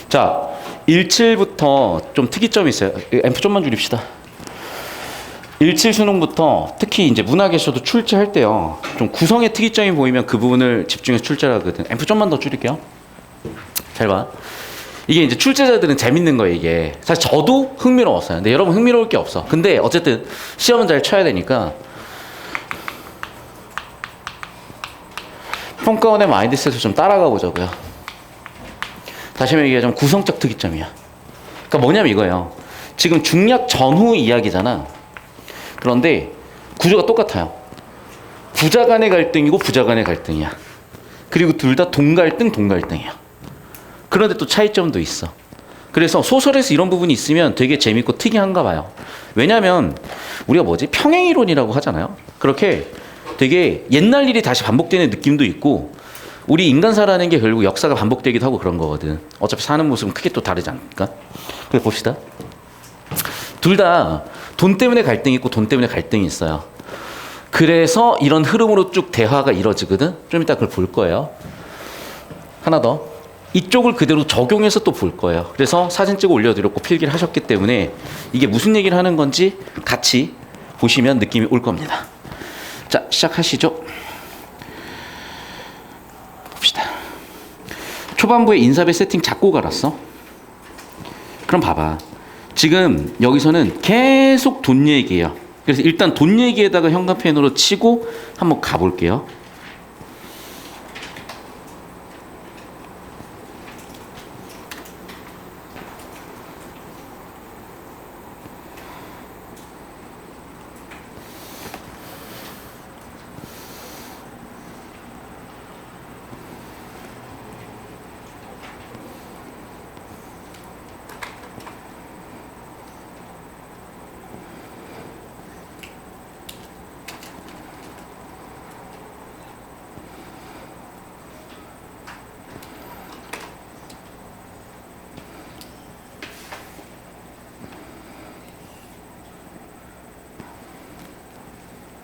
자, 17부터 좀 특이점이 있어요. 앰프 좀만 줄입시다. 17 수능부터 특히 이제 문학에서도 출제할 때요. 좀 구성의 특이점이 보이면 그 부분을 집중해서 출제를 하거든. 앰프 좀만 더 줄일게요. 잘 봐. 이게 이제 출제자들은 재밌는 거예요, 이게. 사실 저도 흥미로웠어요. 근데 여러분 흥미로울 게 없어. 근데 어쨌든 시험은 잘 쳐야 되니까. 평가원의 마인드셋을 좀 따라가 보자고요. 다시 한번 이게 좀 구성적 특이점이야. 그러니까 뭐냐면 이거예요. 지금 중략 전후 이야기잖아. 그런데 구조가 똑같아요. 부자 간의 갈등이고 부자 간의 갈등이야. 그리고 둘 다 동갈등, 동갈등이야. 그런데 또 차이점도 있어. 그래서 소설에서 이런 부분이 있으면 되게 재밌고 특이한가 봐요. 왜냐면 우리가 뭐지? 평행이론이라고 하잖아요. 그렇게 되게 옛날 일이 다시 반복되는 느낌도 있고 우리 인간사라는 게 결국 역사가 반복되기도 하고 그런 거거든. 어차피 사는 모습은 크게 또 다르지 않을까? 그래 봅시다. 둘 다 돈 때문에 갈등이 있고 돈 때문에 갈등이 있어요. 그래서 이런 흐름으로 쭉 대화가 이루어지거든. 좀 이따 그걸 볼 거예요. 하나 더. 이쪽을 그대로 적용해서 또 볼 거예요. 그래서 사진 찍어 올려드렸고 필기를 하셨기 때문에 이게 무슨 얘기를 하는 건지 같이 보시면 느낌이 올 겁니다. 자, 시작하시죠. 봅시다. 초반부에 인사배 세팅 작고 갈았어. 그럼 봐봐. 지금 여기서는 계속 돈 얘기예요. 그래서 일단 돈 얘기에다가 현관펜으로 치고 한번 가볼게요.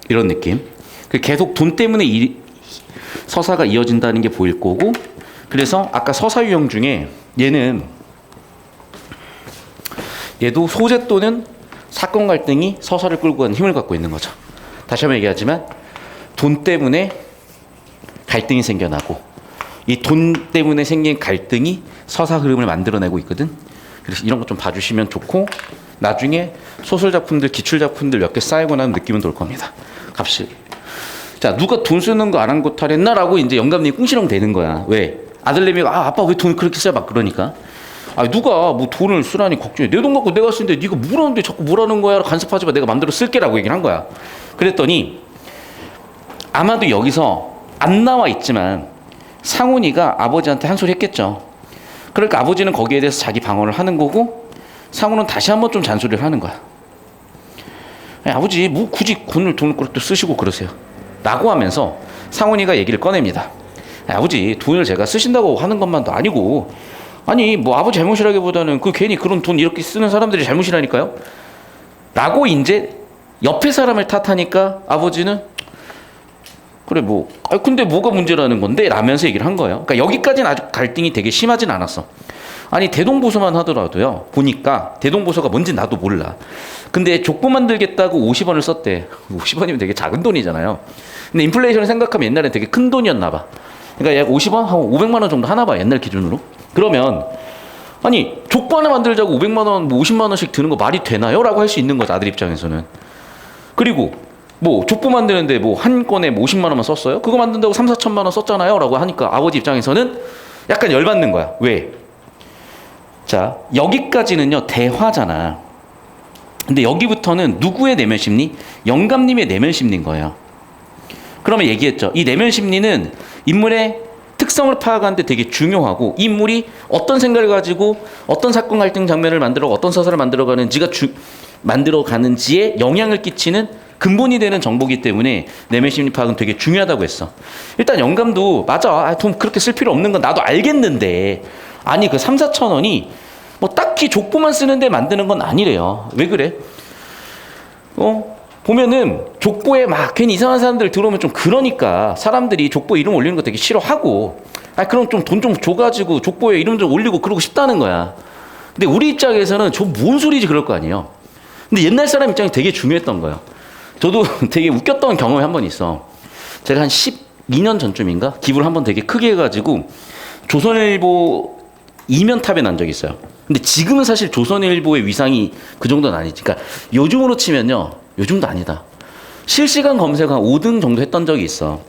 이런 느낌. 계속 돈 때문에 서사가 이어진다는 게 보일 거고, 그래서 아까 서사 유형 중에 얘도 소재 또는 사건 갈등이 서사를 끌고 가는 힘을 갖고 있는 거죠. 다시 한번 얘기하지만 돈 때문에 갈등이 생겨나고 이 돈 때문에 생긴 갈등이 서사 흐름을 만들어내고 있거든. 그래서 이런 거 좀 봐주시면 좋고 나중에 소설 작품들, 기출 작품들 몇 개 쌓이고 나면 느낌은 돌 겁니다. 값이. 자, 누가 돈 쓰는 거 안 한 거 탈했나라고 이제 영감님이 꿍시렁 되는 거야. 왜? 아들내미가 아빠 왜 돈 그렇게 써? 막 그러니까. 누가 뭐 돈을 쓰라니 걱정해. 내 돈 갖고 내가 쓰는데 네가 뭐라는데 자꾸 뭐라는 거야? 간섭하지 마. 내가 맘대로 쓸게라고 얘기를 한 거야. 그랬더니 아마도 여기서 안 나와 있지만 상훈이가 아버지한테 한 소리 했겠죠. 그러니까 아버지는 거기에 대해서 자기 방어를 하는 거고 상훈은 다시 한번 좀 잔소리를 하는 거야. 아버지 뭐 굳이 돈을 그렇게 쓰시고 그러세요 라고 하면서 상훈이가 얘기를 꺼냅니다. 아버지 돈을 제가 쓰신다고 하는 것만도 아니고 아니 뭐 아버지 잘못이라기보다는 그 괜히 그런 돈 이렇게 쓰는 사람들이 잘못이라니까요 라고 이제 옆에 사람을 탓하니까 아버지는 그래 뭐 근데 뭐가 문제라는 건데 라면서 얘기를 한 거예요. 그러니까 여기까지는 아주 갈등이 되게 심하진 않았어. 아니 대동보서만 하더라도요 보니까 대동보서가 뭔지 나도 몰라. 근데 족보 만들겠다고 50원을 썼대. 50원이면 되게 작은 돈이잖아요. 근데 인플레이션을 생각하면 옛날엔 되게 큰 돈이었나 봐. 그러니까 약 50원? 한 500만 원 정도 하나 봐 옛날 기준으로. 그러면 아니 족보 하나 만들자고 500만 원, 뭐 50만 원씩 드는 거 말이 되나요? 라고 할 수 있는 거죠 아들 입장에서는. 그리고 뭐 족보 만드는데 뭐 한 건에 뭐 50만 원만 썼어요? 그거 만든다고 3, 4천만 원 썼잖아요? 라고 하니까 아버지 입장에서는 약간 열받는 거야. 왜? 자, 여기까지는요 대화잖아. 근데 여기부터는 누구의 내면 심리? 영감님의 내면 심리인 거예요. 그러면 얘기했죠. 이 내면 심리는 인물의 특성을 파악하는데 되게 중요하고 이 인물이 어떤 생각을 가지고 어떤 사건 갈등 장면을 만들어 어떤 서사를 만들어가는지에 영향을 끼치는 근본이 되는 정보이기 때문에 내면 심리 파악은 되게 중요하다고 했어. 일단 영감도 맞아. 돈 그렇게 쓸 필요 없는 건 나도 알겠는데 아니 그 3, 4천 원이 뭐 딱히 족보만 쓰는데 만드는 건 아니래요. 왜 그래? 보면은 족보에 막 괜히 이상한 사람들 들어오면 좀 그러니까 사람들이 족보에 이름 올리는 거 되게 싫어하고, 그럼 좀 돈 좀 줘가지고 족보에 이름 좀 올리고 그러고 싶다는 거야. 근데 우리 입장에서는 저 뭔 소리지 그럴 거 아니에요. 근데 옛날 사람 입장이 되게 중요했던 거예요. 저도 되게 웃겼던 경험이 한 번 있어. 제가 한 12년 전쯤인가 기부를 한 번 되게 크게 해가지고 조선일보 이면탑에 난 적이 있어요. 근데 지금은 사실 조선일보의 위상이 그 정도는 아니지. 그러니까 요즘으로 치면요, 요즘도 아니다. 실시간 검색 한 5등 정도 했던 적이 있어.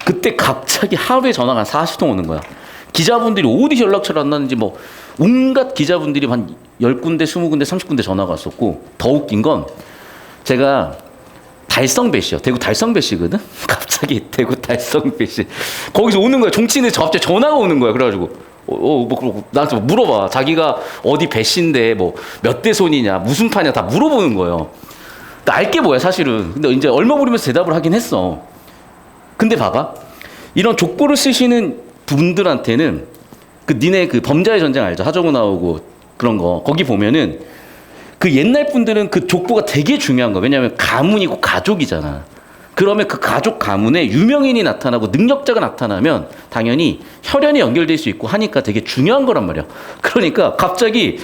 그때 갑자기 하루에 전화가 한 40통 오는 거야. 기자분들이 어디서 연락처를 안 나는지 뭐 온갖 기자분들이 한 10군데, 20군데, 30군데 전화가 왔었고, 더 웃긴 건 제가 달성배시요. 대구 달성배시거든? 갑자기 대구 달성배시. 거기서 오는 거야. 종친에서 갑자기 전화가 오는 거야. 그래가지고, 뭐, 나한테 물어봐. 자기가 어디 배시인데, 뭐, 몇 대 손이냐, 무슨 파냐, 다 물어보는 거예요. 알게 뭐야, 사실은. 근데 이제 얼마 부리면서 대답을 하긴 했어. 근데 봐봐. 이런 족보를 쓰시는 분들한테는, 니네 그 범자의 전쟁 알죠? 하정우 나오고 그런 거. 거기 보면은, 그 옛날 분들은 그 족보가 되게 중요한 거야. 왜냐하면 가문이고 가족이잖아. 그러면 그 가족 가문에 유명인이 나타나고 능력자가 나타나면 당연히 혈연이 연결될 수 있고 하니까 되게 중요한 거란 말이야. 그러니까 갑자기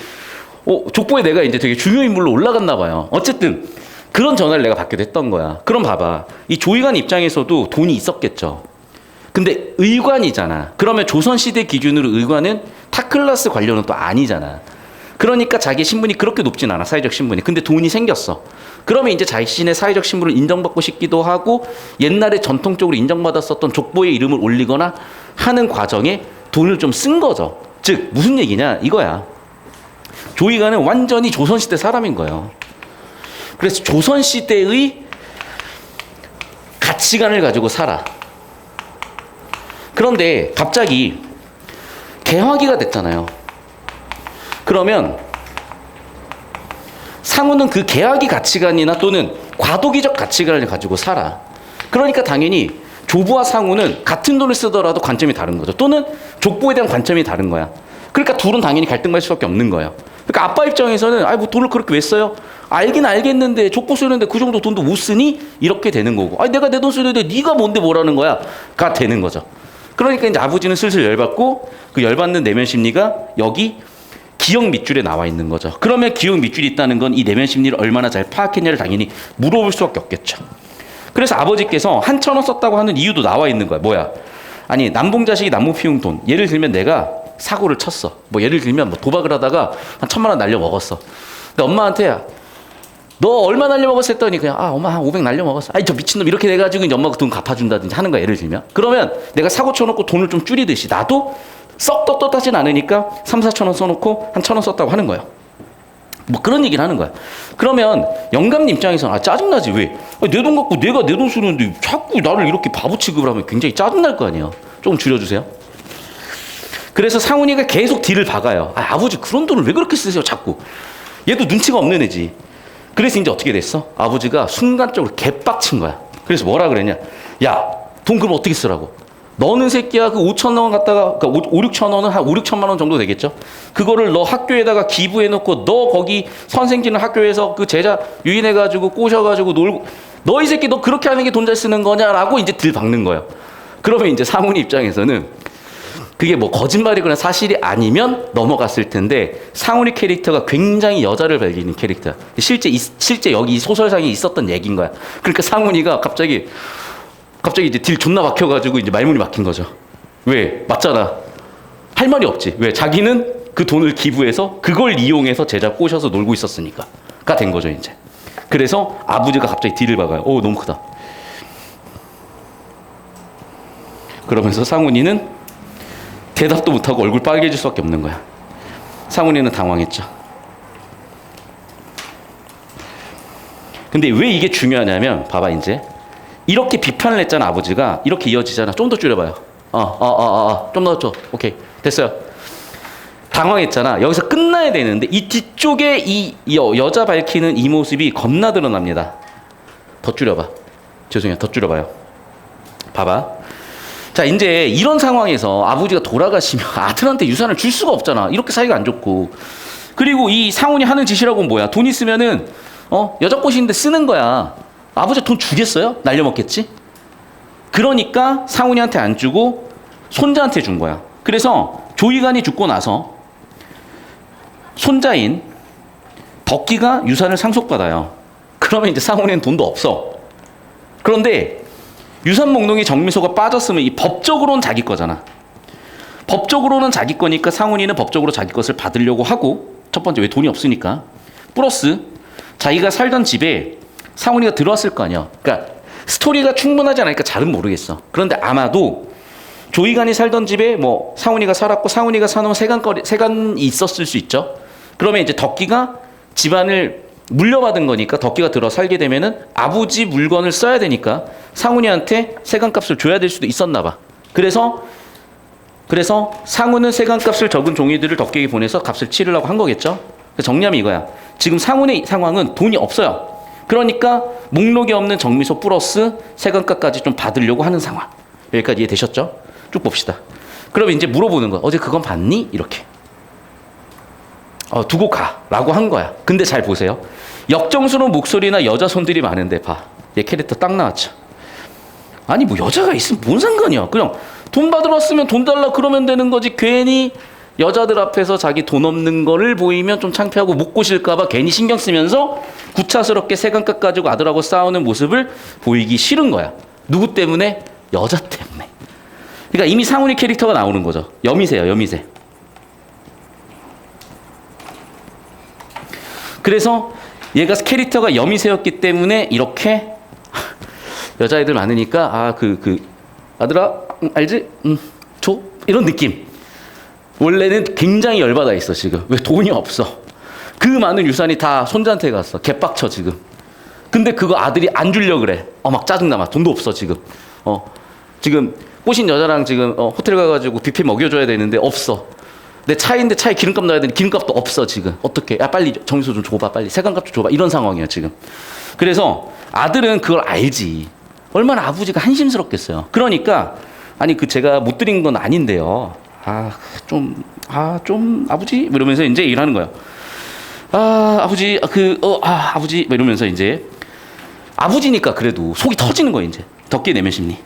족보에 내가 이제 되게 중요 인물로 올라갔나 봐요. 어쨌든 그런 전화를 내가 받게 됐던 거야. 그럼 봐봐. 이 조이관 입장에서도 돈이 있었겠죠. 근데 의관이잖아. 그러면 조선시대 기준으로 의관은 타클라스 관료는 또 아니잖아. 그러니까 자기 신분이 그렇게 높진 않아, 사회적 신분이. 근데 돈이 생겼어. 그러면 이제 자신의 사회적 신분을 인정받고 싶기도 하고, 옛날에 전통적으로 인정받았었던 족보의 이름을 올리거나 하는 과정에 돈을 좀 쓴 거죠. 즉 무슨 얘기냐 이거야. 조이가는 완전히 조선시대 사람인 거예요. 그래서 조선시대의 가치관을 가지고 살아. 그런데 갑자기 개화기가 됐잖아요. 그러면 상우는 그 개화기 가치관이나 또는 과도기적 가치관을 가지고 살아. 그러니까 당연히 조부와 상우는 같은 돈을 쓰더라도 관점이 다른 거죠. 또는 족보에 대한 관점이 다른 거야. 그러니까 둘은 당연히 갈등할 수밖에 없는 거예요. 그러니까 아빠 입장에서는 뭐 돈을 그렇게 왜 써요? 알긴 알겠는데 족보 쓰는데 그 정도 돈도 못 쓰니? 이렇게 되는 거고. 내가 내 돈 쓰는데 네가 뭔데 뭐라는 거야? 가 되는 거죠. 그러니까 이제 아버지는 슬슬 열받고, 그 열받는 내면 심리가 여기 기억 밑줄에 나와 있는 거죠. 그러면 기억 밑줄이 있다는 건 이 내면 심리를 얼마나 잘 파악했냐를 당연히 물어볼 수밖에 없겠죠. 그래서 아버지께서 한 1,000원 썼다고 하는 이유도 나와 있는 거야. 뭐야? 아니, 남봉 자식이 나무 피운 돈. 예를 들면 내가 사고를 쳤어. 뭐 예를 들면 뭐 도박을 하다가 한 1,000만 원 날려 먹었어. 근데 엄마한테 너 얼마 날려 먹었어 했더니 그냥 엄마 한 500 날려 먹었어. 저 미친놈 이렇게 돼가지고 이제 엄마가 돈 갚아준다든지 하는 거야. 예를 들면. 그러면 내가 사고 쳐놓고 돈을 좀 줄이듯이 나도 썩 떳떳하진 않으니까 3, 4천 원 써놓고 한 1,000원 썼다고 하는 거야. 뭐 그런 얘기를 하는 거야. 그러면 영감님 입장에서는 짜증나지. 왜? 내 돈 갖고 내가 내 돈 쓰는데 자꾸 나를 이렇게 바보 취급을 하면 굉장히 짜증날 거 아니에요. 조금 줄여주세요. 그래서 상훈이가 계속 뒤를 박아요. 아버지 그런 돈을 왜 그렇게 쓰세요 자꾸. 얘도 눈치가 없는 애지. 그래서 이제 어떻게 됐어? 아버지가 순간적으로 개빡친 거야. 그래서 뭐라 그랬냐? 야, 돈 그럼 어떻게 쓰라고? 너는 새끼야 그 5,000원 갖다가, 그러니까 5, 6천 원은 한 5, 6천만 원 정도 되겠죠? 그거를 너 학교에다가 기부해놓고 너 거기 선생지는 학교에서 그 제자 유인해가지고 꼬셔가지고 놀고, 너 이 새끼 너 그렇게 하는 게 돈 잘 쓰는 거냐라고 이제 들 박는 거예요. 그러면 이제 상훈이 입장에서는 그게 뭐 거짓말이거나 사실이 아니면 넘어갔을 텐데, 상훈이 캐릭터가 굉장히 여자를 밝히는 캐릭터야. 실제 여기 소설상에 있었던 얘기인 거야. 그러니까 상훈이가 갑자기 이제 딜 존나 막혀가지고 이제 말문이 막힌 거죠. 왜? 맞잖아. 할 말이 없지. 왜? 자기는 그 돈을 기부해서 그걸 이용해서 제자 꼬셔서 놀고 있었으니까.가 된 거죠, 이제. 그래서 아버지가 갑자기 딜을 박아요. 너무 크다. 그러면서 상훈이는 대답도 못하고 얼굴 빨개질 수밖에 없는 거야. 상훈이는 당황했죠. 근데 왜 이게 중요하냐면, 봐봐, 이제. 이렇게 비판을 했잖아, 아버지가. 이렇게 이어지잖아. 좀 더 줄여봐요. 좀 더 줘. 오케이. 됐어요. 당황했잖아. 여기서 끝나야 되는데, 이 뒤쪽에 이 여자 밝히는 이 모습이 겁나 드러납니다. 더 줄여봐. 죄송해요. 더 줄여봐요. 봐봐. 자, 이제 이런 상황에서 아버지가 돌아가시면 아들한테 유산을 줄 수가 없잖아. 이렇게 사이가 안 좋고. 그리고 이 상훈이 하는 짓이라고는 뭐야? 돈 있으면은 여자 꼬시는데 쓰는 거야. 아버지 돈 주겠어요? 날려먹겠지? 그러니까 상훈이한테 안 주고 손자한테 준 거야. 그래서 조이간이 죽고 나서 손자인 덕기가 유산을 상속받아요. 그러면 이제 상훈이는 돈도 없어. 그런데 유산 목록에 정미소가 빠졌으면 이 법적으로는 자기 거잖아. 법적으로는 자기 거니까 상훈이는 법적으로 자기 것을 받으려고 하고, 첫 번째 왜 돈이 없으니까, 플러스 자기가 살던 집에 상훈이가 들어왔을 거 아니야. 그러니까 스토리가 충분하지 않으니까 잘은 모르겠어. 그런데 아마도 조이간이 살던 집에 뭐 상훈이가 살았고 상훈이가 사놓은 세간이 있었을 수 있죠. 그러면 이제 덕기가 집안을 물려받은 거니까 덕기가 들어 살게 되면은 아버지 물건을 써야 되니까 상훈이한테 세간값을 줘야 될 수도 있었나 봐. 그래서 상훈은 세간값을 적은 종이들을 덕기에게 보내서 값을 치르려고 한 거겠죠. 정리하면 이거야. 지금 상훈의 상황은 돈이 없어요. 그러니까 목록에 없는 정미소 플러스 세간값까지 좀 받으려고 하는 상황. 여기까지 이해되셨죠? 쭉 봅시다. 그럼 이제 물어보는 거야. 어제 그건 봤니? 이렇게. 두고 가 라고 한 거야. 근데 잘 보세요. 역정스러운 목소리나 여자 손들이 많은데 봐. 얘 캐릭터 딱 나왔죠. 아니 뭐 여자가 있으면 뭔 상관이야. 그냥 돈 받으러 왔으면 돈 달라 그러면 되는 거지. 괜히 여자들 앞에서 자기 돈 없는 거를 보이면 좀 창피하고 못 고실까 봐 괜히 신경 쓰면서 구차스럽게 세간값 가지고 아들하고 싸우는 모습을 보이기 싫은 거야. 누구 때문에? 여자 때문에. 그러니까 이미 상훈이 캐릭터가 나오는 거죠. 여미새예요, 여미새. 그래서 얘가 캐릭터가 여미새였기 때문에 이렇게 여자애들 많으니까 아들아 알지? 줘? 이런 느낌. 원래는 굉장히 열받아 있어 지금. 왜 돈이 없어. 그 많은 유산이 다 손자한테 갔어. 개빡쳐 지금. 근데 그거 아들이 안 주려고 그래. 막 짜증나. 막 돈도 없어 지금. 지금 꼬신 여자랑 지금 호텔 가가지고 뷔페 먹여줘야 되는데 없어. 내 차인데 차에 기름값 넣어야 되는데 기름값도 없어 지금. 어떡해. 야 빨리 정미소 좀 줘봐. 빨리 세간값 좀 줘봐. 이런 상황이야 지금. 그래서 아들은 그걸 알지. 얼마나 아버지가 한심스럽겠어요. 그러니까 아니 제가 못 드린 건 아닌데요. 좀 아버지 이러면서 이제 일하는 거예요. 아버지 아버지 이러면서 이제 아버지니까 그래도 속이 터지는 거예요. 이제 덕기의 내면 심리.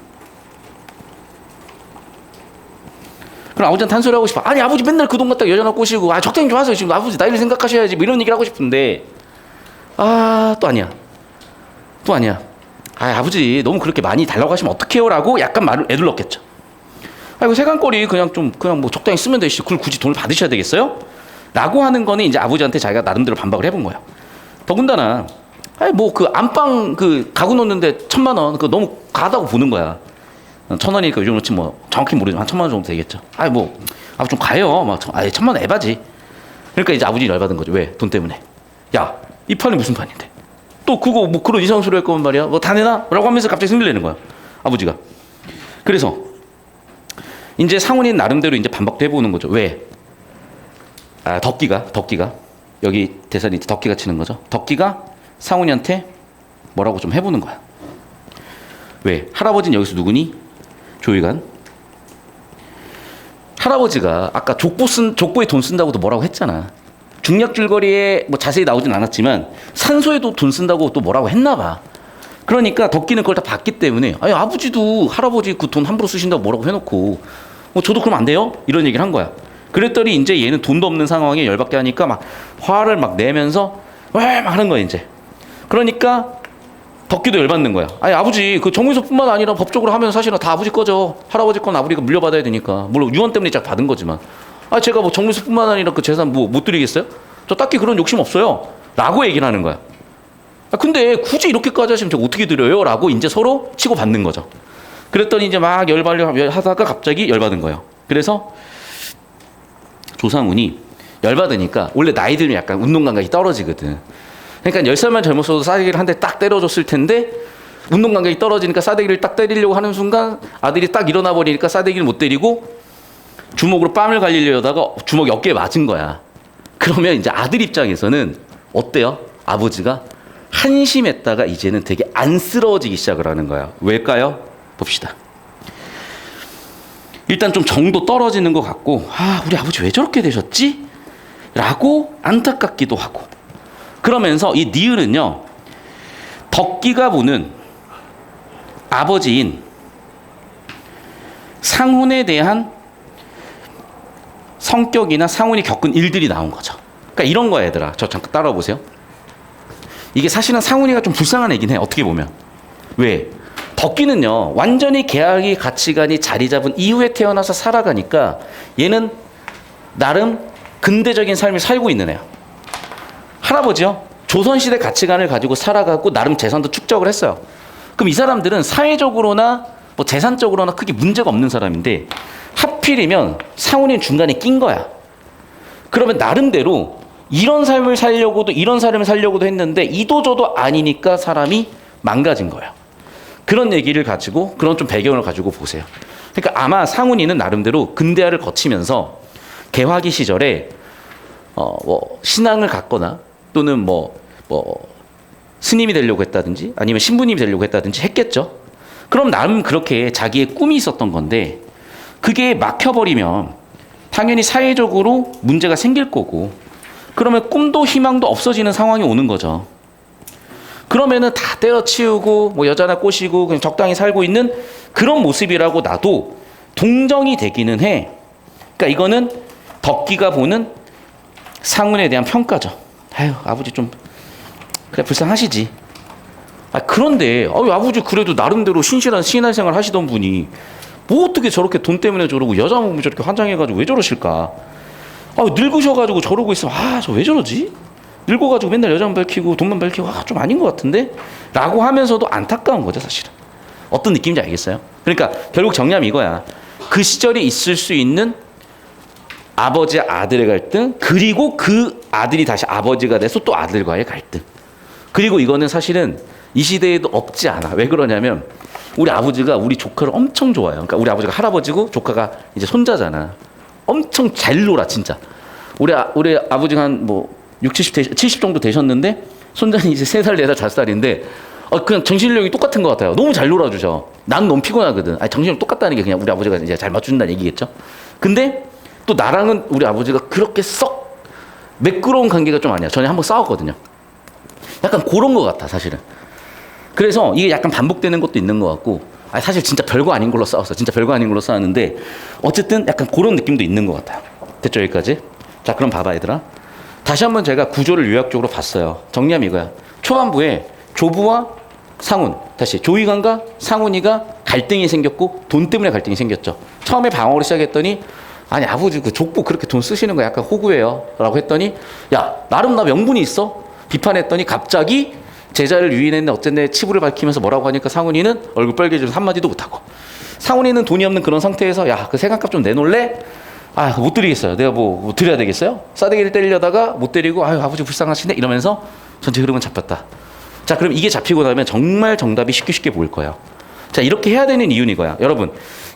그럼 아버지한테 한 소리 하고 싶어. 아니 아버지 맨날 그 돈 갖다 여자나 꼬시고 적당히 좀 하세요. 지금 아버지 나이를 생각하셔야지. 뭐 이런 얘기를 하고 싶은데 또 아니야. 아버지 너무 그렇게 많이 달라고 하시면 어떡해요? 라고 약간 말을 애둘렀겠죠. 이거 세간거리 그냥 뭐 적당히 쓰면 되시죠. 그걸 굳이 돈을 받으셔야 되겠어요? 라고 하는 거는 이제 아버지한테 자기가 나름대로 반박을 해본 거예요. 더군다나 뭐 그 안방 가구 놓는데 1,000만 원 그거 너무 과하다고 보는 거야. 1,000원이니까 요즘으로치 뭐 정확히 모르지만 한 1,000만 원 정도 되겠죠. 뭐 아버지 좀 가요. 막 1,000만 원 에바지. 그러니까 이제 아버지 열받은 거죠. 왜? 돈 때문에. 야, 이 판이 무슨 판인데? 또 그거 뭐 그런 이상한 소리 할 거면 말이야. 뭐 다 내놔? 라고 하면서 갑자기 승질 내는 거야. 아버지가. 그래서 이제 상훈이는 나름대로 이제 반박도 해보는 거죠. 왜? 덕기가 여기 대사는 이제 덕기가 치는 거죠. 덕기가 상훈이한테 뭐라고 좀 해보는 거야. 왜? 할아버지는 여기서 누구니? 조이간. 할아버지가 아까 족보에 돈 쓴다고도 뭐라고 했잖아. 중략 줄거리에 뭐 자세히 나오진 않았지만 산소에도 돈 쓴다고 또 뭐라고 했나 봐. 그러니까 덕기는 그걸 다 봤기 때문에 아버지도 할아버지 그 돈 함부로 쓰신다고 뭐라고 해놓고 저도 그럼 안 돼요? 이런 얘기를 한 거야. 그랬더니 이제 얘는 돈도 없는 상황에 열받게 하니까 막 화를 막 내면서 막 하는 거야 이제. 그러니까 덕기도 열받는 거야. 아버지 그 정미소뿐만 아니라 법적으로 하면 사실은 다 아버지 거죠. 할아버지 건 아버지가 물려받아야 되니까. 물론 유언 때문에 딱 받은 거지만 제가 뭐 정미소뿐만 아니라 그 재산 뭐 못 드리겠어요? 저 딱히 그런 욕심 없어요. 라고 얘기를 하는 거야. 근데 굳이 이렇게까지 하시면 제가 어떻게 드려요? 라고 이제 서로 치고 받는 거죠. 그랬더니 이제 막 열받으려 하다가 갑자기 열받은 거예요. 그래서 조상훈이 열받으니까 원래 나이 들면 약간 운동 감각이 떨어지거든. 그러니까 10살만 젊었어도 싸대기를 한 대 딱 때려줬을 텐데 운동 감각이 떨어지니까 싸대기를 딱 때리려고 하는 순간 아들이 딱 일어나 버리니까 싸대기를 못 때리고 주먹으로 뺨을 갈리려다가 주먹이 어깨에 맞은 거야. 그러면 이제 아들 입장에서는 어때요? 아버지가 한심했다가 이제는 되게 안쓰러워지기 시작을 하는 거야. 왜일까요? 봅시다. 일단 좀 정도 떨어지는 것 같고 우리 아버지 왜 저렇게 되셨지? 라고 안타깝기도 하고 그러면서 이 니을은요 덕기가 보는 아버지인 상훈에 대한 성격이나 상훈이 겪은 일들이 나온 거죠. 그러니까 이런 거야, 얘들아. 저 잠깐 따라와 보세요. 이게 사실은 상훈이가 좀 불쌍한 애긴 해, 어떻게 보면. 왜? 덕기는요, 완전히 계약이 가치관이 자리 잡은 이후에 태어나서 살아가니까 얘는 나름 근대적인 삶을 살고 있는 애야. 할아버지요, 조선시대 가치관을 가지고 살아가고 나름 재산도 축적을 했어요. 그럼 이 사람들은 사회적으로나 뭐 재산적으로나 크게 문제가 없는 사람인데 하필이면 상훈이는 중간에 낀 거야. 그러면 나름대로 이런 삶을 살려고도 이런 삶을 살려고도 했는데 이도저도 아니니까 사람이 망가진 거예요. 그런 얘기를 가지고 그런 좀 배경을 가지고 보세요. 그러니까 아마 상훈이는 나름대로 근대화를 거치면서 개화기 시절에 뭐 신앙을 갖거나 또는 뭐 스님이 되려고 했다든지 아니면 신부님이 되려고 했다든지 했겠죠. 그럼 나름 그렇게 자기의 꿈이 있었던 건데 그게 막혀버리면 당연히 사회적으로 문제가 생길 거고 그러면 꿈도 희망도 없어지는 상황이 오는 거죠. 그러면은 다 때려치우고 뭐 여자나 꼬시고 그냥 적당히 살고 있는 그런 모습이라고 나도 동정이 되기는 해. 그러니까 이거는 덕기가 보는 상훈에 대한 평가죠. 아유, 아버지 좀 그래 불쌍하시지. 그런데 아버지 그래도 나름대로 신실한 신앙생활 하시던 분이 뭐 어떻게 저렇게 돈 때문에 저러고 여자 몸이 저렇게 환장해가지고 왜 저러실까? 늙으셔가지고 저러고 있으면 저 왜 저러지? 늙어가지고 맨날 여자만 밝히고 돈만 밝히고 좀 아닌 것 같은데? 라고 하면서도 안타까운 거죠, 사실은. 어떤 느낌인지 알겠어요? 그러니까 결국 정리하면 이거야. 그 시절에 있을 수 있는 아버지 아들의 갈등, 그리고 그 아들이 다시 아버지가 돼서 또 아들과의 갈등. 그리고 이거는 사실은 이 시대에도 없지 않아. 왜 그러냐면 우리 아버지가 우리 조카를 엄청 좋아해요. 그러니까 우리 아버지가 할아버지고 조카가 이제 손자잖아. 엄청 잘 놀아, 진짜. 우리 아버지가 한 뭐 70 정도 되셨는데 손자는 이제 3살, 4살, 5살인데 그냥 정신력이 똑같은 것 같아요. 너무 잘 놀아주셔. 난 너무 피곤하거든. 정신력 똑같다는 게 그냥 우리 아버지가 이제 잘 맞춘다는 얘기겠죠. 근데 또 나랑은 우리 아버지가 그렇게 썩 매끄러운 관계가 좀 아니야. 전에 한번 싸웠거든요. 약간 그런 것 같아, 사실은. 그래서 이게 약간 반복되는 것도 있는 것 같고, 사실 진짜 별거 아닌 걸로 싸웠어. 진짜 별거 아닌 걸로 싸웠는데, 어쨌든 약간 그런 느낌도 있는 것 같아요. 됐죠, 여기까지? 자, 그럼 봐봐, 얘들아. 다시 한번 제가 구조를 요약적으로 봤어요. 정리하면 이거야. 초반부에 조부와 상훈, 다시 조이관과 상훈이가 갈등이 생겼고, 돈 때문에 갈등이 생겼죠. 처음에 방어를 시작했더니, 아니, 아버지 그 족보 그렇게 돈 쓰시는 거 약간 호구예요. 라고 했더니, 야, 나름 나 명분이 있어. 비판했더니 갑자기 제자를 유인했네 어쨌네 치부를 밝히면서 뭐라고 하니까 상훈이는 얼굴 빨개지면서 한마디도 못하고, 상훈이는 돈이 없는 그런 상태에서 야, 그 세간값 좀 내놓을래? 못 드리겠어요. 내가 뭐 드려야 되겠어요? 싸대기를 때리려다가 못 때리고 아버지 불쌍하시네 이러면서 전체 흐름은 잡혔다. 자, 그럼 이게 잡히고 나면 정말 정답이 쉽게 보일 거예요. 자, 이렇게 해야 되는 이유는 이거야.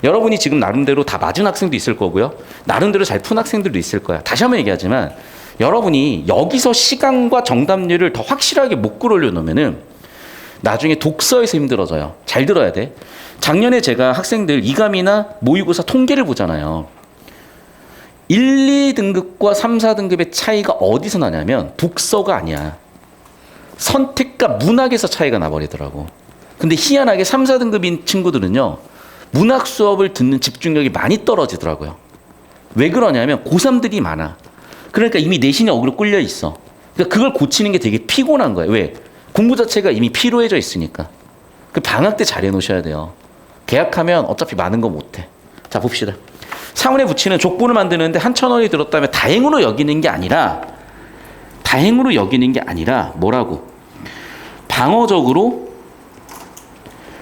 여러분이 지금 나름대로 다 맞은 학생도 있을 거고요. 나름대로 잘 푼 학생들도 있을 거야. 다시 한번 얘기하지만 여러분이 여기서 시간과 정답률을 더 확실하게 못 끌어올려 놓으면은 나중에 독서에서 힘들어져요. 잘 들어야 돼. 작년에 제가 학생들 이감이나 모의고사 통계를 보잖아요. 1, 2등급과 3, 4등급의 차이가 어디서 나냐면 독서가 아니야. 선택과 문학에서 차이가 나버리더라고. 근데 희한하게 3, 4등급인 친구들은요, 문학 수업을 듣는 집중력이 많이 떨어지더라고요. 왜 그러냐면 고3들이 많아. 그러니까 이미 내신이 어그로 끌려 있어. 그러니까 그걸 고치는 게 되게 피곤한 거예요. 왜? 공부 자체가 이미 피로해져 있으니까. 그 방학 때 잘해 놓으셔야 돼요. 개학하면 어차피 많은 거 못해. 자, 봅시다. 상훈에 붙이는 족보를 만드는데 한 1,000원이 들었다면 다행으로 여기는 게 아니라 뭐라고? 방어적으로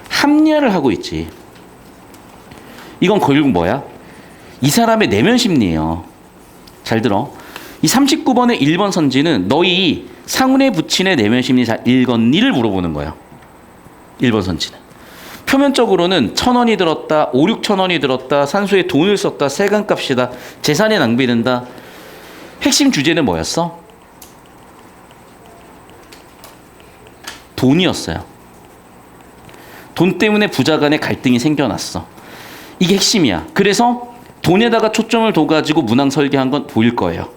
합리화를 하고 있지. 이건 결국 뭐야? 이 사람의 내면 심리예요. 잘 들어. 이 39번의 1번 선지는 너희 상훈에 붙이는 내면 심리 잘 읽었니를 물어보는 거예요. 1번 선지는. 표면적으로는 1,000원이 들었다, 5, 6,000원이 들었다, 산소에 돈을 썼다, 세간값이다, 재산이 낭비된다. 핵심 주제는 뭐였어? 돈이었어요. 돈 때문에 부자 간의 갈등이 생겨났어. 이게 핵심이야. 그래서 돈에다가 초점을 둬가지고 문항 설계한 건 보일 거예요.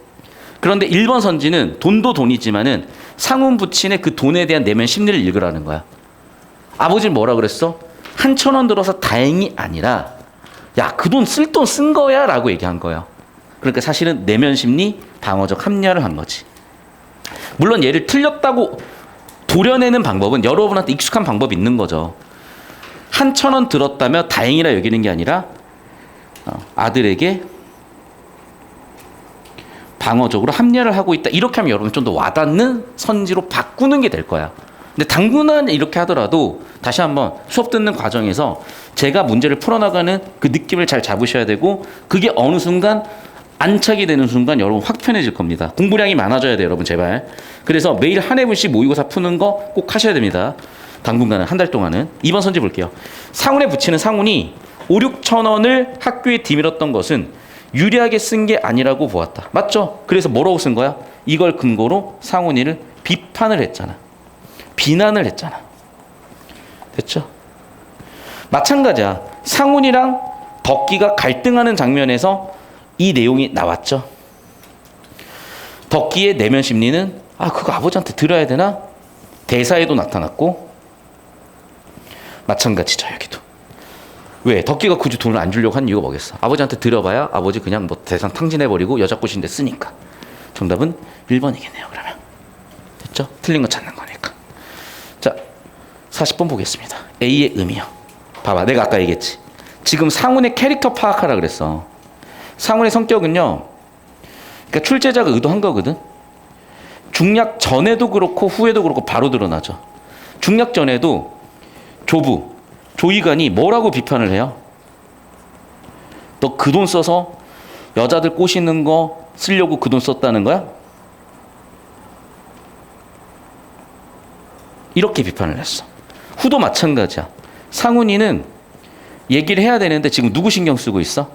그런데 1번 선지는 돈도 돈이지만은 상훈 부친의 그 돈에 대한 내면 심리를 읽으라는 거야. 아버지는 뭐라 그랬어? 1,000원 들어서 다행이 아니라 야, 그 돈 쓸 돈 쓴 거야 라고 얘기한 거예요. 그러니까 사실은 내면 심리 방어적 합리화를 한 거지. 물론 얘를 틀렸다고 도려내는 방법은 여러분한테 익숙한 방법이 있는 거죠. 1,000원 들었다며 다행이라 여기는 게 아니라 아들에게 방어적으로 합리화를 하고 있다. 이렇게 하면 여러분 좀 더 와닿는 선지로 바꾸는 게 될 거야. 근데 당분간 이렇게 하더라도 다시 한번 수업 듣는 과정에서 제가 문제를 풀어나가는 그 느낌을 잘 잡으셔야 되고, 그게 어느 순간 안착이 되는 순간 여러분 확 편해질 겁니다. 공부량이 많아져야 돼요, 여러분 제발. 그래서 매일 한 회분씩 모의고사 푸는 거 꼭 하셔야 됩니다. 당분간은, 한 달 동안은. 2번 선지 볼게요. 상훈에 붙이는 상훈이 5, 6천 원을 학교에 디밀었던 것은 유리하게 쓴 게 아니라고 보았다. 맞죠? 그래서 뭐라고 쓴 거야? 이걸 근거로 상훈이를 비판을 했잖아. 비난을 했잖아. 됐죠? 마찬가지야. 상훈이랑 덕기가 갈등하는 장면에서 이 내용이 나왔죠. 덕기의 내면 심리는 그거 아버지한테 들어야 되나? 대사에도 나타났고, 마찬가지죠, 여기도. 왜? 덕기가 굳이 돈을 안 주려고 한 이유가 뭐겠어? 아버지한테 들어봐야 아버지 그냥 뭐 대상 탕진해버리고 여자 꼬신데 쓰니까. 정답은 1번이겠네요, 그러면. 됐죠? 틀린 거 찾는 거니까. 자, 40번 보겠습니다. A의 의미요. 봐봐, 내가 아까 얘기했지. 지금 상훈의 캐릭터 파악하라 그랬어. 상훈의 성격은요, 그러니까 출제자가 의도한 거거든. 중략 전에도 그렇고 후에도 그렇고 바로 드러나죠. 중략 전에도 조이관이 뭐라고 비판을 해요? 너 그 돈 써서 여자들 꼬시는 거 쓰려고 그 돈 썼다는 거야? 이렇게 비판을 했어. 후도 마찬가지야. 상훈이는 얘기를 해야 되는데 지금 누구 신경 쓰고 있어?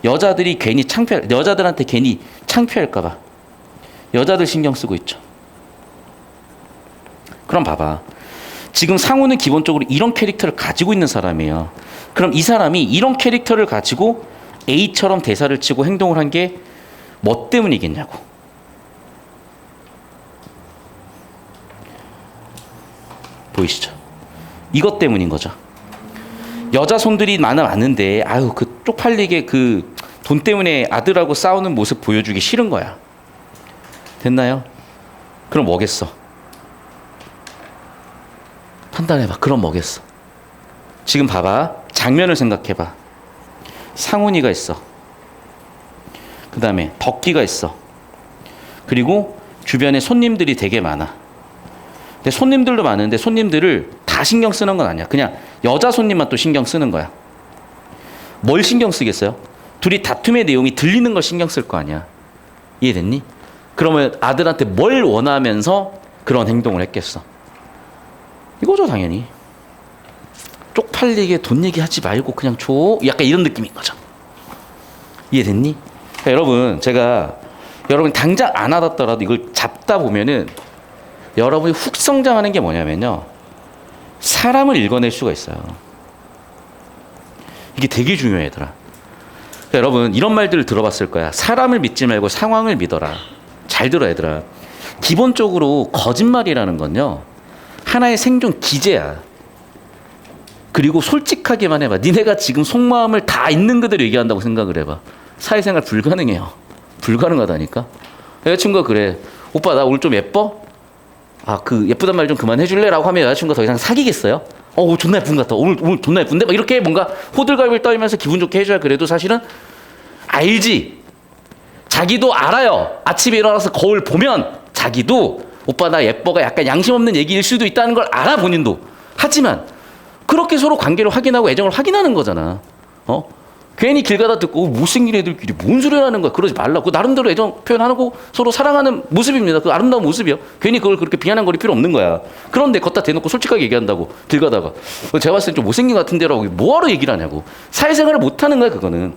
여자들이 괜히 여자들한테 괜히 창피할까 봐 여자들 신경 쓰고 있죠. 그럼 봐봐. 지금 상훈은 기본적으로 이런 캐릭터를 가지고 있는 사람이에요. 그럼 이 사람이 이런 캐릭터를 가지고 A처럼 대사를 치고 행동을 한 게 뭐 때문이겠냐고. 보이시죠? 이것 때문인 거죠. 여자 손들이 많은데 그 쪽팔리게 그 돈 때문에 아들하고 싸우는 모습 보여주기 싫은 거야. 됐나요? 그럼 뭐겠어? 판단해봐. 그럼 뭐겠어? 지금 봐봐. 장면을 생각해봐. 상훈이가 있어. 그 다음에 덕기가 있어. 그리고 주변에 손님들이 되게 많아. 근데 손님들도 많은데 손님들을 다 신경 쓰는 건 아니야. 그냥 여자 손님만 또 신경 쓰는 거야. 뭘 신경 쓰겠어요? 둘이 다툼의 내용이 들리는 걸 신경 쓸 거 아니야. 이해됐니? 그러면 아들한테 뭘 원하면서 그런 행동을 했겠어? 이거죠, 당연히. 쪽팔리게 돈 얘기하지 말고 그냥 줘. 약간 이런 느낌인 거죠. 이해됐니? 그러니까 여러분, 제가 여러분 당장 안 와닿더라도 이걸 잡다 보면은 여러분이 훅 성장하는 게 뭐냐면요, 사람을 읽어낼 수가 있어요. 이게 되게 중요해, 얘들아. 그러니까 여러분, 이런 말들을 들어봤을 거야. 사람을 믿지 말고 상황을 믿어라. 잘 들어, 얘들아. 기본적으로 거짓말이라는 건요, 하나의 생존 기제야. 그리고 솔직하게만 해봐. 니네가 지금 속마음을 다 있는 그대로 얘기한다고 생각을 해봐. 사회생활 불가능해요. 불가능하다니까. 여자친구가 그래. 오빠 나 오늘 좀 예뻐? 그 예쁘단 말 좀 그만 해줄래? 라고 하면 여자친구가 더 이상 사귀겠어요? 존나 예쁜 것 같아. 오늘 존나 예쁜데? 막 이렇게 뭔가 호들갑을 떨면서 기분 좋게 해줘야 그래도 사실은 알지. 자기도 알아요. 아침에 일어나서 거울 보면 자기도 오빠 나 예뻐가 약간 양심 없는 얘기일 수도 있다는 걸 알아, 본인도. 하지만 그렇게 서로 관계를 확인하고 애정을 확인하는 거잖아. 괜히 길 가다 듣고 못생긴 애들끼리 뭔 소리 하는 거야. 그러지 말라고. 나름대로 애정 표현하고 서로 사랑하는 모습입니다. 그 아름다운 모습이요. 괜히 그걸 그렇게 비아냥거릴 필요 없는 거야. 그런데 걷다 대놓고 솔직하게 얘기한다고 길 가다가 제가 봤을 땐 좀 못생긴 것 같은데라고 뭐하러 얘기를 하냐고. 사회생활을 못하는 거야, 그거는.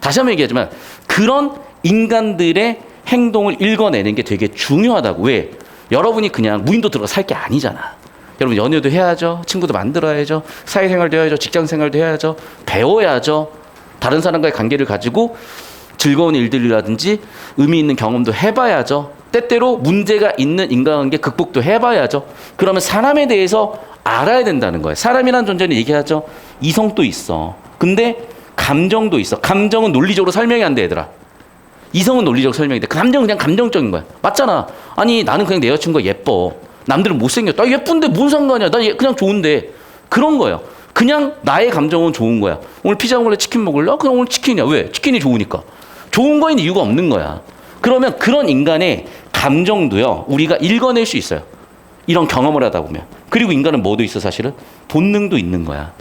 다시 한번 얘기하지만 그런 인간들의 행동을 읽어내는 게 되게 중요하다고. 왜? 여러분이 그냥 무인도 들어가 살 게 아니잖아. 여러분 연애도 해야죠. 친구도 만들어야죠. 사회생활도 해야죠. 직장생활도 해야죠. 배워야죠. 다른 사람과의 관계를 가지고 즐거운 일들이라든지 의미 있는 경험도 해봐야죠. 때때로 문제가 있는 인간관계 극복도 해봐야죠. 그러면 사람에 대해서 알아야 된다는 거예요. 사람이라는 존재는 얘기하죠. 이성도 있어. 근데 감정도 있어. 감정은 논리적으로 설명이 안 돼, 얘들아. 이성은 논리적으로 설명이 돼. 감정은 그냥 감정적인 거야. 맞잖아. 아니, 나는 그냥 내 여자친구가 예뻐. 남들은 못생겼다. 나 예쁜데 뭔 상관이야. 나 그냥 좋은데. 그런 거예요. 그냥 나의 감정은 좋은 거야. 오늘 피자 먹을래? 치킨 먹을래? 그냥 오늘 치킨이야. 왜? 치킨이 좋으니까. 좋은 거인 이유가 없는 거야. 그러면 그런 인간의 감정도요, 우리가 읽어낼 수 있어요. 이런 경험을 하다 보면. 그리고 인간은 뭐도 있어, 사실은? 본능도 있는 거야.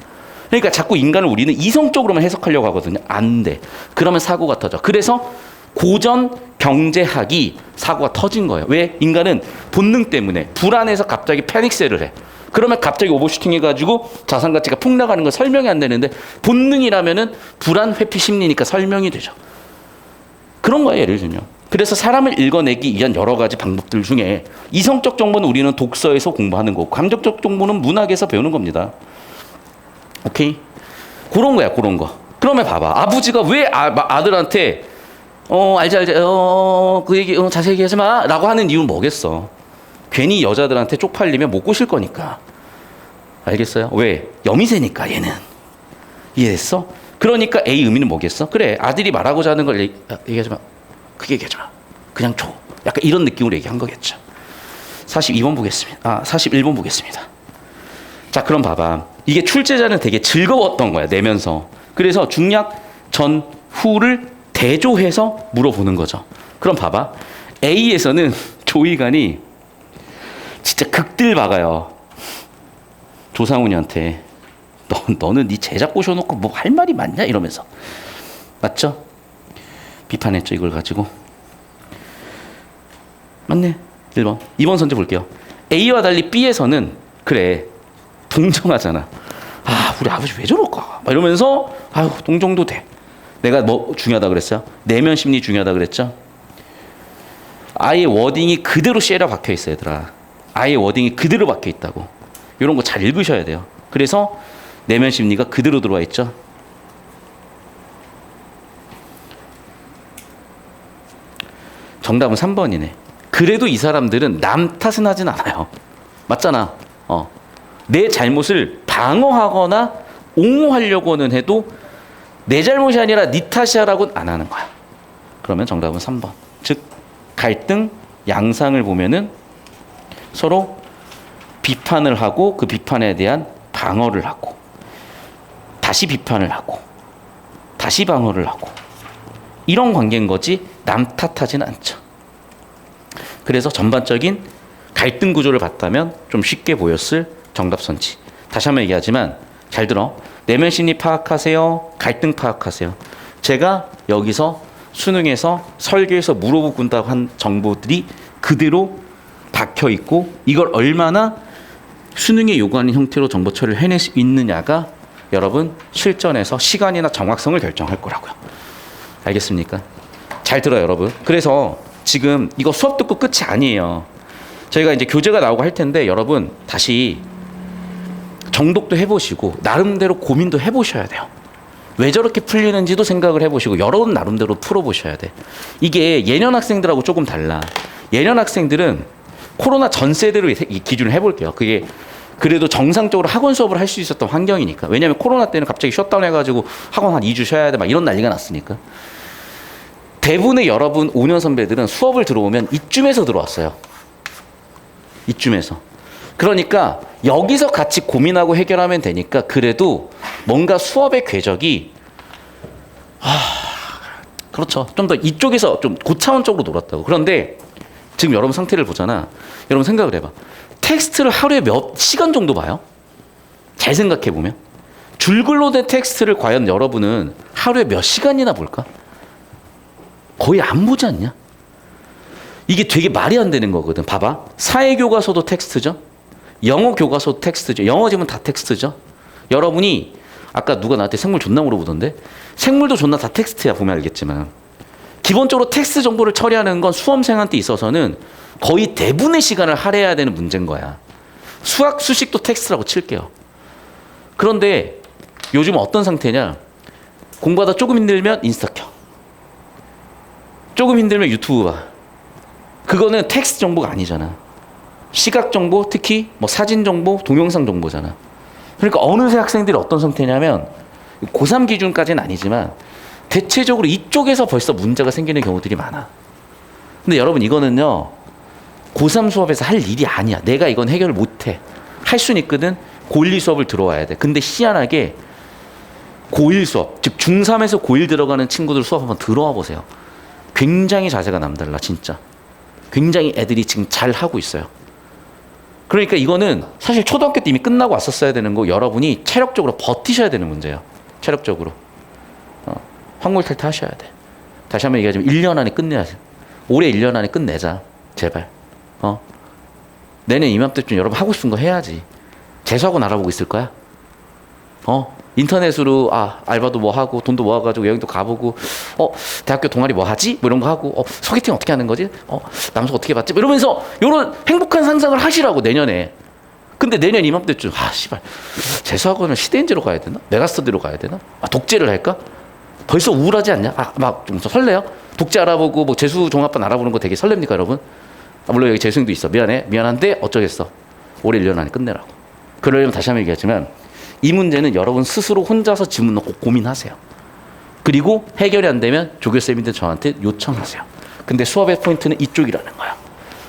그러니까 자꾸 인간을 우리는 이성적으로만 해석하려고 하거든요. 안 돼. 그러면 사고가 터져. 그래서 고전 경제학이 사고가 터진 거예요. 왜? 인간은 본능 때문에 불안해서 갑자기 패닉셀을 해. 그러면 갑자기 오버슈팅 해가지고 자산 가치가 폭 나가는 건 설명이 안 되는데, 본능이라면은 불안 회피 심리니까 설명이 되죠. 그런 거예요, 예를 들면. 그래서 사람을 읽어내기 위한 여러 가지 방법들 중에 이성적 정보는 우리는 독서에서 공부하는 거고, 감정적 정보는 문학에서 배우는 겁니다. 오케이? 그런 거야, 그런 거. 그러면 봐봐. 아버지가 왜 아들한테 알지, 그 얘기 자세히 얘기하지 마 라고 하는 이유는 뭐겠어? 괜히 여자들한테 쪽팔리면 못 꼬실 거니까. 알겠어요? 왜? 여미새니까, 얘는. 이해했어? 그러니까 A 의미는 뭐겠어? 그래, 아들이 말하고자 하는 걸 얘기하지 마. 크게 얘기하지 마. 그냥 줘. 약간 이런 느낌으로 얘기한 거겠죠. 42번 보겠습니다. 41번 보겠습니다. 자, 그럼 봐봐. 이게 출제자는 되게 즐거웠던 거야, 내면서. 그래서 중략 전 후를 대조해서 물어보는 거죠. 그럼 봐봐. A에서는 조이간이 진짜 극딜 박아요. 조상훈이한테. 너는 네 제자 꼬셔놓고 뭐 할 말이 많냐? 이러면서. 맞죠? 비판했죠, 이걸 가지고. 맞네. 1번. 2번 선제 볼게요. A와 달리 B에서는 그래, 동정하잖아. 우리 아버지 왜 저럴까? 막 이러면서 동정도 돼. 내가 뭐 중요하다 그랬어요? 내면 심리 중요하다 그랬죠? 아예 워딩이 그대로 쉐라 박혀 있어요, 얘들아. 아예 워딩이 그대로 박혀 있다고. 이런 거 잘 읽으셔야 돼요. 그래서 내면 심리가 그대로 들어와 있죠. 정답은 3번이네. 그래도 이 사람들은 남 탓은 하진 않아요. 맞잖아. 내 잘못을 방어하거나 옹호하려고는 해도 내 잘못이 아니라 네 탓이야라고는 안 하는 거야. 그러면 정답은 3번. 즉 갈등 양상을 보면은 서로 비판을 하고 그 비판에 대한 방어를 하고 다시 비판을 하고 다시 방어를 하고 이런 관계인 거지, 남 탓하지는 않죠. 그래서 전반적인 갈등 구조를 봤다면 좀 쉽게 보였을 정답 선지. 다시 한번 얘기하지만 잘 들어. 내면 심리 파악하세요. 갈등 파악하세요. 제가 여기서 수능에서 설계에서 물어본다고 한 정보들이 그대로 박혀 있고, 이걸 얼마나 수능에 요구하는 형태로 정보 처리를 해낼 수 있느냐가 여러분 실전에서 시간이나 정확성을 결정할 거라고요. 알겠습니까? 잘 들어요, 여러분. 그래서 지금 이거 수업 듣고 끝이 아니에요. 저희가 이제 교재가 나오고 할 텐데 여러분 다시 정독도 해보시고 나름대로 고민도 해보셔야 돼요. 왜 저렇게 풀리는지도 생각을 해보시고 여러분 나름대로 풀어보셔야 돼. 이게 예년 학생들하고 조금 달라. 예년 학생들은 코로나 전 세대로 기준을 해볼게요. 그게 그래도 정상적으로 학원 수업을 할 수 있었던 환경이니까. 왜냐하면 코로나 때는 갑자기 셧다운 해가지고 학원 한 2주 쉬어야 돼 막 이런 난리가 났으니까. 대부분의 여러분 5년 선배들은 수업을 들어오면 이쯤에서 들어왔어요. 이쯤에서. 그러니까 여기서 같이 고민하고 해결하면 되니까 그래도 뭔가 수업의 궤적이 그렇죠. 좀 더 이쪽에서 좀 고차원적으로 놀았다고. 그런데 지금 여러분 상태를 보잖아. 여러분 생각을 해봐. 텍스트를 하루에 몇 시간 정도 봐요? 잘 생각해 보면. 줄글로 된 텍스트를 과연 여러분은 하루에 몇 시간이나 볼까? 거의 안 보지 않냐? 이게 되게 말이 안 되는 거거든. 봐봐. 사회교과서도 텍스트죠. 영어 교과서도 텍스트죠. 영어 지문 다 텍스트죠. 여러분이 아까 누가 나한테 생물 존나 물어보던데, 생물도 존나 다 텍스트야. 보면 알겠지만 기본적으로 텍스트 정보를 처리하는 건 수험생한테 있어서는 거의 대부분의 시간을 할애해야 되는 문제인 거야. 수학, 수식도 텍스트라고 칠게요. 그런데 요즘 어떤 상태냐? 공부하다 조금 힘들면 인스타 켜. 조금 힘들면 유튜브 봐. 그거는 텍스트 정보가 아니잖아. 시각 정보, 특히 뭐 사진 정보, 동영상 정보잖아. 그러니까 어느새 학생들이 어떤 상태냐면 고3 기준까지는 아니지만 대체적으로 이쪽에서 벌써 문제가 생기는 경우들이 많아. 근데 여러분 이거는요, 고3 수업에서 할 일이 아니야. 내가 이건 해결을 못해. 할 수는 있거든. 고1 수업을 들어와야 돼. 근데 희한하게 고1 수업, 즉 중3에서 고1 들어가는 친구들 수업 한번 들어와 보세요. 굉장히 자세가 남달라, 진짜. 굉장히 애들이 지금 잘 하고 있어요. 그러니까 이거는 사실 초등학교 때 이미 끝나고 왔었어야 되는 거, 여러분이 체력적으로 버티셔야 되는 문제예요. 체력적으로. 확물 탈퇴하셔야 돼. 다시 한번 얘기하자면 1년 안에 끝내야지. 올해 1년 안에 끝내자. 제발. 내년 이맘때쯤 여러분 하고 싶은 거 해야지. 재수하고 알아보고 있을 거야? 인터넷으로 알바도 뭐 하고 돈도 모아가지고 여행도 가보고 대학교 동아리 뭐 하지? 뭐 이런 거 하고 소개팅 어떻게 하는 거지? 남성 어떻게 받지? 뭐 이러면서 이런 행복한 상상을 하시라고 내년에. 근데 내년 이맘때쯤 씨발 재수학원을 시대인지로 가야 되나? 메가스터디로 가야 되나? 독재를 할까? 벌써 우울하지 않냐? 막 좀 설레요? 독재 알아보고 뭐 재수 종합반 알아보는 거 되게 설렙니까 여러분? 물론 여기 재수생도 있어. 미안한데 어쩌겠어. 올해 1년 안에 끝내라고. 그러려면 다시 한번 얘기하지만 이 문제는 여러분 스스로 혼자서 지문 넣고 고민하세요. 그리고 해결이 안 되면 조교쌤인데 저한테 요청하세요. 근데 수업의 포인트는 이쪽이라는 거야.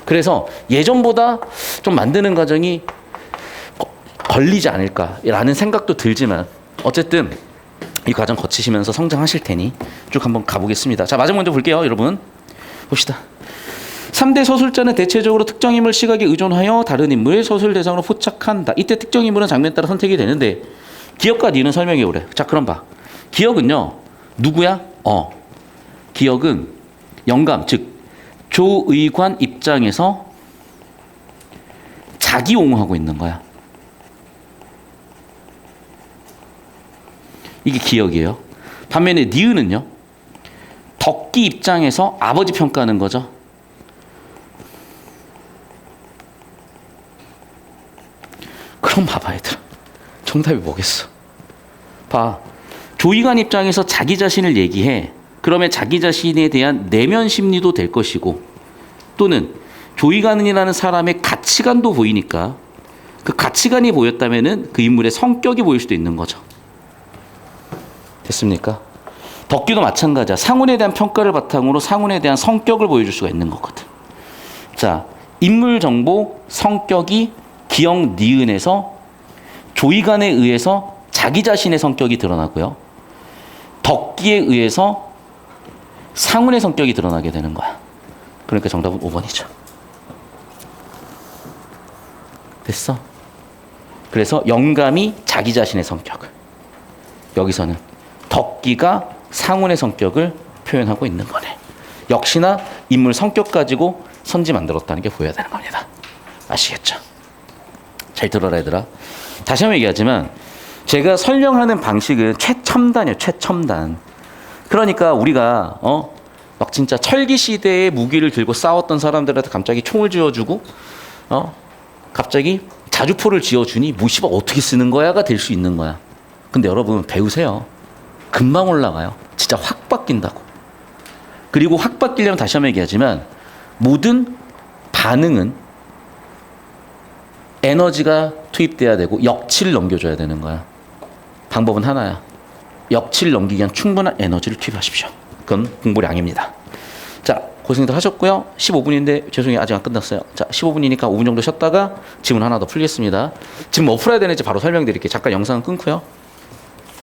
그래서 예전보다 좀 만드는 과정이 걸리지 않을까라는 생각도 들지만 어쨌든 이 과정 거치시면서 성장하실 테니 쭉 한번 가보겠습니다. 자, 마지막 문제 볼게요. 여러분 봅시다. 3대 서술자는 대체적으로 특정 인물 시각에 의존하여 다른 인물을 서술 대상으로 포착한다. 이때 특정 인물은 장면에 따라 선택이 되는데 기억과 니은 설명해 오래. 자, 그럼 봐. 기억은요. 누구야? 기억은 영감, 즉 조의관 입장에서 자기 옹호하고 있는 거야. 이게 기억이에요. 반면에 니은은요. 덕기 입장에서 아버지 평가하는 거죠. 그럼 봐봐 얘들아. 정답이 뭐겠어? 봐. 조의관 입장에서 자기 자신을 얘기해. 그러면 자기 자신에 대한 내면 심리도 될 것이고 또는 조의관이라는 사람의 가치관도 보이니까 그 가치관이 보였다면은 그 인물의 성격이 보일 수도 있는 거죠. 됐습니까? 덕기도 마찬가지야. 상훈에 대한 평가를 바탕으로 상훈에 대한 성격을 보여줄 수가 있는 거거든. 자, 인물 정보, 성격이 기억 니은에서 조의관에 의해서 자기 자신의 성격이 드러나고요. 덕기에 의해서 상훈의 성격이 드러나게 되는 거야. 그러니까 정답은 5번이죠. 됐어? 그래서 영감이 자기 자신의 성격을, 여기서는 덕기가 상훈의 성격을 표현하고 있는 거네. 역시나 인물 성격 가지고 선지 만들었다는 게 보여야 되는 겁니다. 아시겠죠? 잘 들어라 얘들아. 다시 한번 얘기하지만 제가 설명하는 방식은 최첨단이에요. 최첨단. 그러니까 우리가 막 진짜 철기 시대의 무기를 들고 싸웠던 사람들한테 갑자기 총을 쥐어주고 갑자기 자주포를 쥐어주니 무시바 어떻게 쓰는 거야가 될 수 있는 거야. 근데 여러분 배우세요. 금방 올라가요. 진짜 확 바뀐다고. 그리고 확 바뀌려면 다시 한번 얘기하지만 모든 반응은 에너지가 투입돼야 되고 역치를 넘겨줘야 되는 거야. 방법은 하나야. 역치를 넘기기 위한 충분한 에너지를 투입하십시오. 그건 공부량입니다. 자, 고생들 하셨고요. 15분인데 죄송해요. 아직 안 끝났어요. 자, 15분이니까 5분 정도 쉬었다가 지문 하나 더 풀겠습니다. 지금 뭐 풀어야 되는지 바로 설명드릴게요. 잠깐 영상은 끊고요.